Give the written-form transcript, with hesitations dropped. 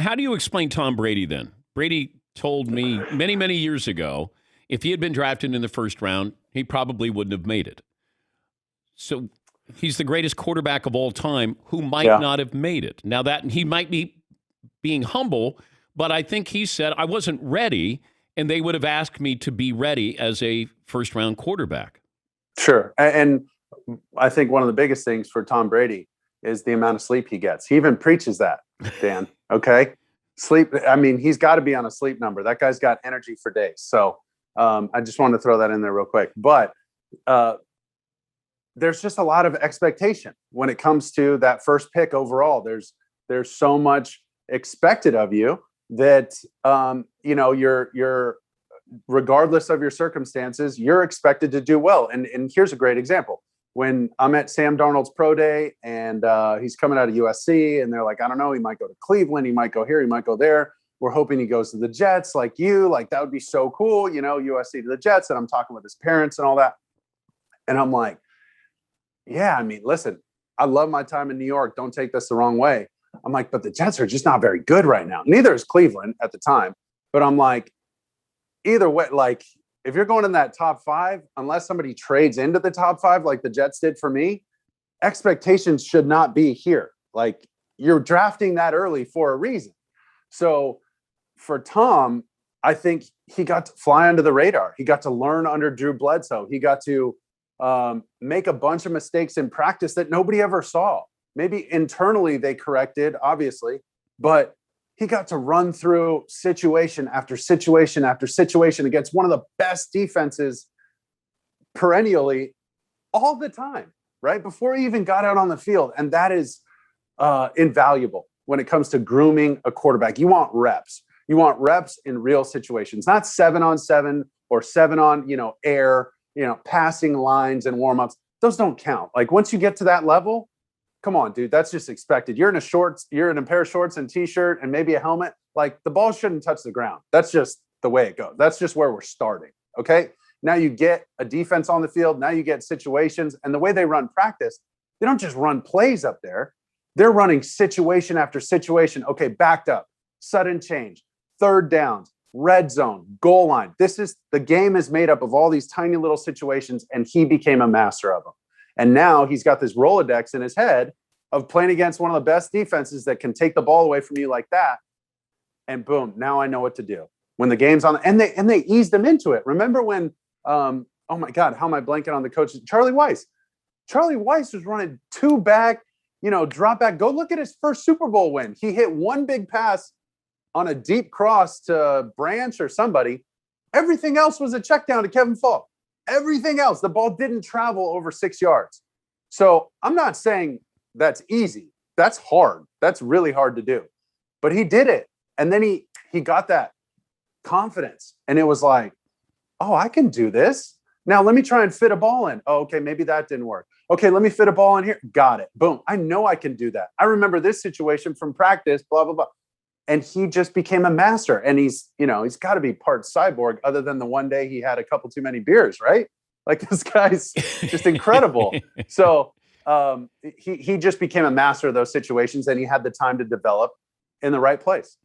how do you explain Tom Brady then? Brady told me many, many years ago, if he had been drafted in the first round, he probably wouldn't have made it. So he's the greatest quarterback of all time who might Yeah. not have made it. Now that he might be being humble, but I think he said I wasn't ready, and they would have asked me to be ready as a first round quarterback. Sure. And I think one of the biggest things for Tom Brady is the amount of sleep he gets. He even preaches that, Dan. Okay. Sleep. I mean, he's got to be on a sleep number. That guy's got energy for days. So I just wanted to throw that in there real quick. But there's just a lot of expectation when it comes to that first pick overall. There's so much expected of you that you're regardless of your circumstances, you're expected to do well. And here's a great example. When I'm at Sam Darnold's pro day and he's coming out of USC and they're like, I don't know, he might go to Cleveland, he might go here, he might go there. We're hoping he goes to the Jets like that would be so cool, USC to the Jets. And I'm talking with his parents and all that. And I'm like, yeah, I mean, listen, I love my time in New York. Don't take this the wrong way. I'm like, but the Jets are just not very good right now. Neither is Cleveland at the time. But I'm like, either way, like if you're going in that top 5, unless somebody trades into the top 5, like the Jets did for me, expectations should not be here. Like you're drafting that early for a reason. So for Tom, I think he got to fly under the radar. He got to learn under Drew Bledsoe. He got to make a bunch of mistakes in practice that nobody ever saw. Maybe internally they corrected, obviously, but he got to run through situation after situation after situation against one of the best defenses perennially all the time, right? Before he even got out on the field. And that is invaluable when it comes to grooming a quarterback. You want reps. You want reps in real situations, not 7-on-7 or 7-on, air, passing lines and warmups. Those don't count. Like once you get to that level, come on, dude, that's just expected. You're in a pair of shorts and t-shirt and maybe a helmet. Like the ball shouldn't touch the ground. That's just the way it goes. That's just where we're starting. Okay. Now you get a defense on the field. Now you get situations, and the way they run practice, they don't just run plays up there. They're running situation after situation. Okay. Backed up, sudden change, third downs, red zone, goal line. The game is made up of all these tiny little situations, and he became a master of them. And now he's got this Rolodex in his head of playing against one of the best defenses that can take the ball away from you like that. And boom, now I know what to do. When the game's on, and they eased him into it. Remember when, oh my God, how am I blanking on the coach? Charlie Weiss. Charlie Weiss was running 2 back, drop back. Go look at his first Super Bowl win. He hit one big pass on a deep cross to Branch or somebody. Everything else was a check down to Kevin Falk. Everything else, the ball didn't travel over 6 yards. So I'm not saying that's easy. That's hard. That's really hard to do. But he did it. And then he got that confidence. And it was like, oh, I can do this. Now let me try and fit a ball in. Oh, okay, maybe that didn't work. Okay, let me fit a ball in here. Got it. Boom. I know I can do that. I remember this situation from practice, blah, blah, blah. And he just became a master. And he's got to be part cyborg, other than the one day he had a couple too many beers, right? Like this guy's just incredible. So he just became a master of those situations, and he had the time to develop in the right place.